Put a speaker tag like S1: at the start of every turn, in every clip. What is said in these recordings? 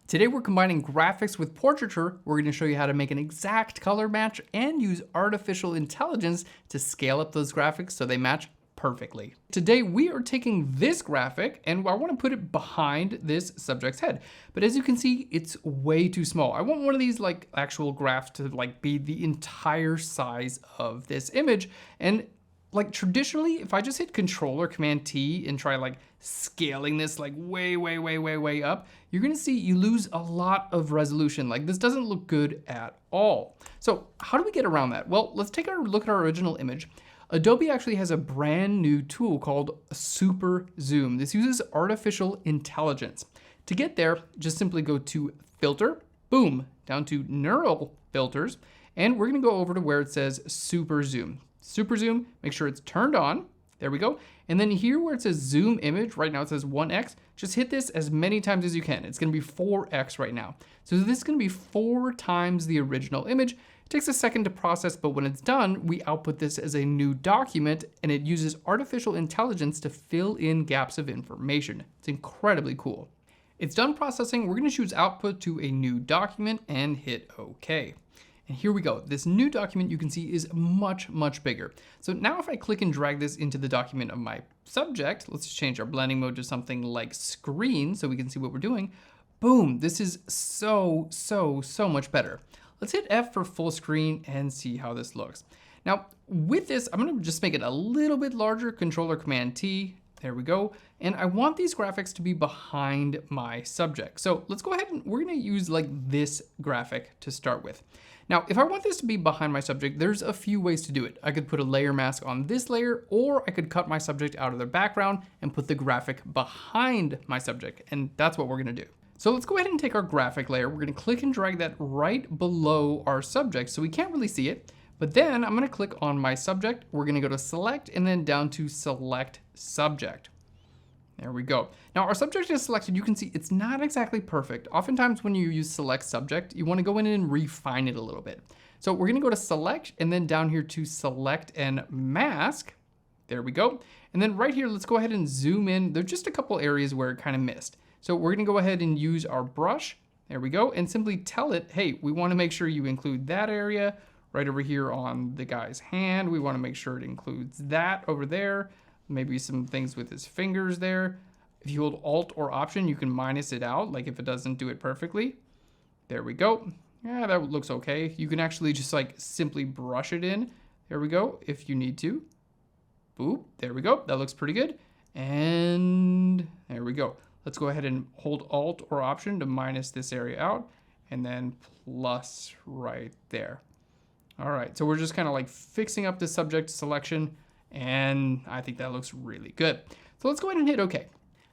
S1: Today we're combining graphics with Portraiture. We're going to show you how to make an exact color match and use artificial intelligence to scale up those graphics so they match perfectly. Today we are taking this graphic and I want to put it behind this subject's head. But as you can see, it's way too small. I want one of these like actual graphs to like be the entire size of this image. And like traditionally, if I just hit Control or Command T and try like scaling this like way up, you're gonna see you lose a lot of resolution. Like this doesn't look good at all. So how do we get around that? Well, let's take a look at our original image. Adobe actually has a brand new tool called Super Zoom. This uses artificial intelligence. To get there, just simply go to Filter, boom, down to Neural Filters, and we're gonna go over to where it says Super Zoom. Super Zoom, make sure it's turned on. There we go. And then here where it says Zoom Image, right now it says 1x, just hit this as many times as you can. It's gonna be 4x right now. So this is gonna be 4 times the original image. It takes a second to process, but when it's done, we output this as a new document and it uses artificial intelligence to fill in gaps of information. It's incredibly cool. It's done processing. We're gonna choose output to a new document and hit OK. And here we go. This new document you can see is much, much bigger. So now if I click and drag this into the document of my subject, let's just change our blending mode to something like screen so we can see what we're doing. Boom, this is so much better. Let's hit F for full screen and see how this looks. Now with this, I'm gonna just make it a little bit larger, Control or Command T. There we go. And I want these graphics to be behind my subject. So let's go ahead and we're gonna use like this graphic to start with. Now, if I want this to be behind my subject, there's a few ways to do it. I could put a layer mask on this layer, or I could cut my subject out of the background and put the graphic behind my subject. And that's what we're gonna do. So let's go ahead and take our graphic layer. We're gonna click and drag that right below our subject so we can't really see it. But then I'm gonna click on my subject. We're gonna go to select and then down to select subject. There we go. Now our subject is selected. You can see it's not exactly perfect. Oftentimes when you use select subject, you wanna go in and refine it a little bit. So we're gonna go to select and then down here to select and mask. There we go. And then right here, let's go ahead and zoom in. There's just a couple areas where it kind of missed. So we're gonna go ahead and use our brush. There we go. And simply tell it, hey, we wanna make sure you include that area right over here on the guy's hand. We wanna make sure it includes that over there. Maybe some things with his fingers there. If you hold Alt or Option, you can minus it out, like if it doesn't do it perfectly. There we go. Yeah, that looks okay. You can actually just like simply brush it in. There we go, if you need to. Boop, there we go. That looks pretty good. And there we go. Let's go ahead and hold Alt or Option to minus this area out, and then plus right there. All right, so we're just kind of like fixing up the subject selection, and I think that looks really good. So let's go ahead and hit OK.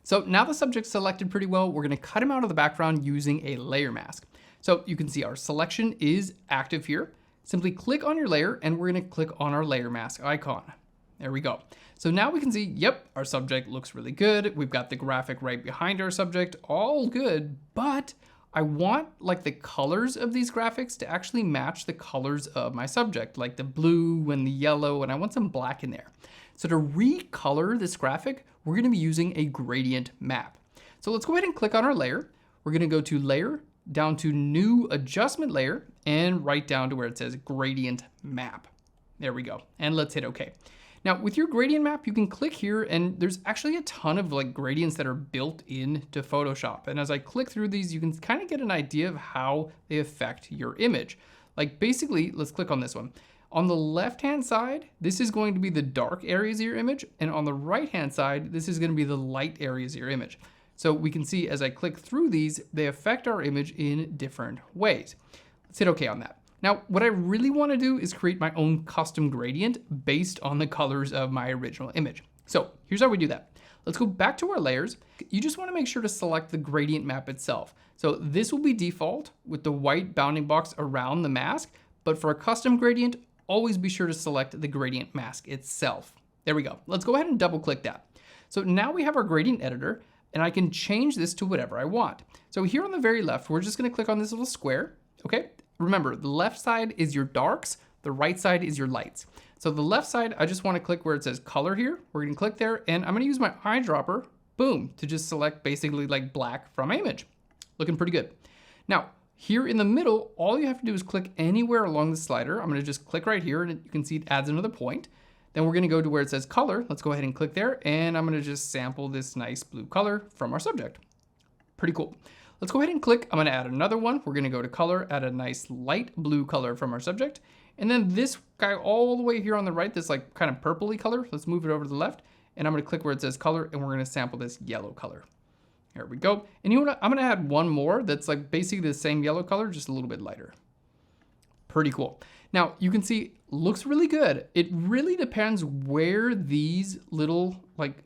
S1: So now the subject's selected pretty well. We're gonna cut him out of the background using a layer mask. So you can see our selection is active here. Simply click on your layer and we're gonna click on our layer mask icon. There we go. So now we can see, yep, our subject looks really good. We've got the graphic right behind our subject, all good, but I want like the colors of these graphics to actually match the colors of my subject, like the blue and the yellow, and I want some black in there. So to recolor this graphic, we're gonna be using a gradient map. So let's go ahead and click on our layer. We're gonna go to Layer, down to New Adjustment Layer, and right down to where it says Gradient Map. There we go, and let's hit OK. Now with your gradient map, you can click here and there's actually a ton of like gradients that are built into Photoshop. And as I click through these, you can kind of get an idea of how they affect your image. Like basically, let's click on this one. On the left-hand side, this is going to be the dark areas of your image. And on the right-hand side, this is gonna be the light areas of your image. So we can see as I click through these, they affect our image in different ways. Let's hit OK on that. Now, what I really want to do is create my own custom gradient based on the colors of my original image. So here's how we do that. Let's go back to our layers. You just want to make sure to select the gradient map itself. So this will be default with the white bounding box around the mask, but for a custom gradient, always be sure to select the gradient mask itself. There we go. Let's go ahead and double click that. So now we have our gradient editor and I can change this to whatever I want. So here on the very left, we're just going to click on this little square. Okay. Remember, the left side is your darks, the right side is your lights. So the left side, I just want to click where it says color here. We're going to click there and I'm going to use my eyedropper, boom, to just select basically like black from my image. Looking pretty good. Now, here in the middle, all you have to do is click anywhere along the slider. I'm gonna just click right here and you can see it adds another point. Then we're gonna go to where it says color. Let's go ahead and click there and I'm gonna just sample this nice blue color from our subject. Pretty cool. Let's go ahead and click. I'm gonna add another one. We're gonna go to color, add a nice light blue color from our subject. And then this guy all the way here on the right, this like kind of purpley color, let's move it over to the left. And I'm gonna click where it says color and we're gonna sample this yellow color. There we go. And you know what? I'm gonna add one more that's like basically the same yellow color, just a little bit lighter. Pretty cool. Now you can see, looks really good. It really depends where these little like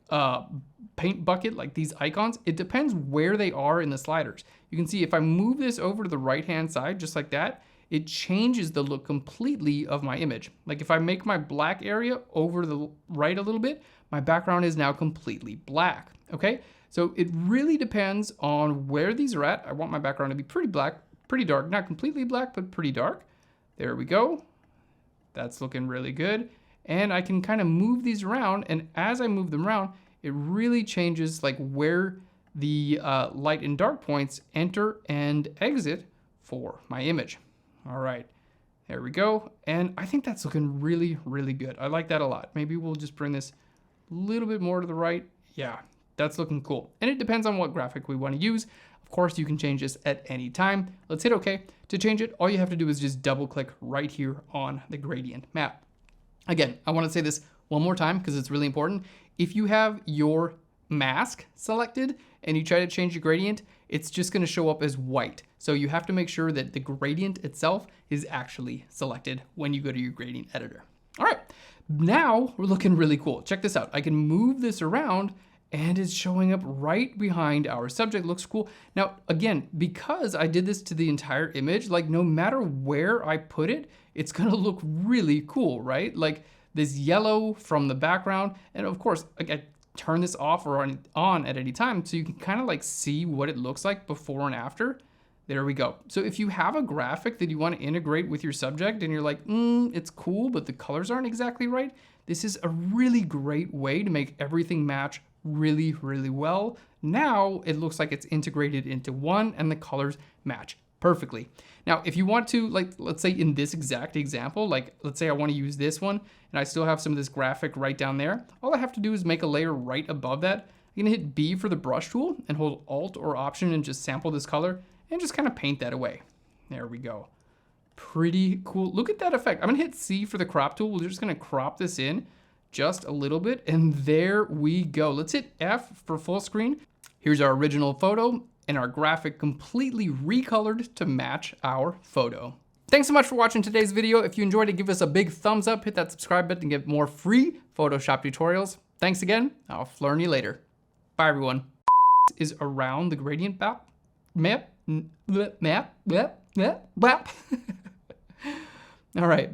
S1: paint bucket, like these icons, it depends where they are in the sliders. You can see if I move this over to the right-hand side, just like that, it changes the look completely of my image. Like if I make my black area over to the right a little bit, my background is now completely black, okay? So it really depends on where these are at. I want my background to be pretty black, pretty dark, not completely black, but pretty dark. There we go. That's looking really good. And I can kind of move these around. And as I move them around, it really changes like where the light and dark points enter and exit for my image. All right, there we go. And I think that's looking really, really good. I like that a lot. Maybe we'll just bring this a little bit more to the right. Yeah. That's looking cool. And it depends on what graphic we want to use. Of course, you can change this at any time. Let's hit OK. To change it, all you have to do is just double click right here on the gradient map. Again, I want to say this one more time because it's really important. If you have your mask selected and you try to change the gradient, it's just going to show up as white. So you have to make sure that the gradient itself is actually selected when you go to your gradient editor. All right, now we're looking really cool. Check this out. I can move this around and it's showing up right behind our subject. Looks cool. Now, again, because I did this to the entire image, like no matter where I put it, it's gonna look really cool, right? Like this yellow from the background. And of course, like I turn this off or on at any time so you can kind of like see what it looks like before and after. There we go. So if you have a graphic that you want to integrate with your subject and you're like, it's cool, but the colors aren't exactly right, this is a really great way to make everything match really, really well. Now it looks like it's integrated into one and the colors match perfectly. Now, if you want to, like, let's say in this exact example, like, let's say I want to use this one and I still have some of this graphic right down there. All I have to do is make a layer right above that. I'm gonna hit B for the brush tool and hold Alt or Option and just sample this color and just kind of paint that away. There we go. Pretty cool. Look at that effect. I'm gonna hit C for the crop tool. We're just gonna crop this in just a little bit, and there we go. Let's hit F for full screen. Here's our original photo and our graphic completely recolored to match our photo. Thanks so much for watching today's video. If you enjoyed it, give us a big thumbs up, hit that subscribe button to get more free Photoshop tutorials. Thanks again. I'll Phlearn you later. Bye everyone. Is around the gradient map. All right.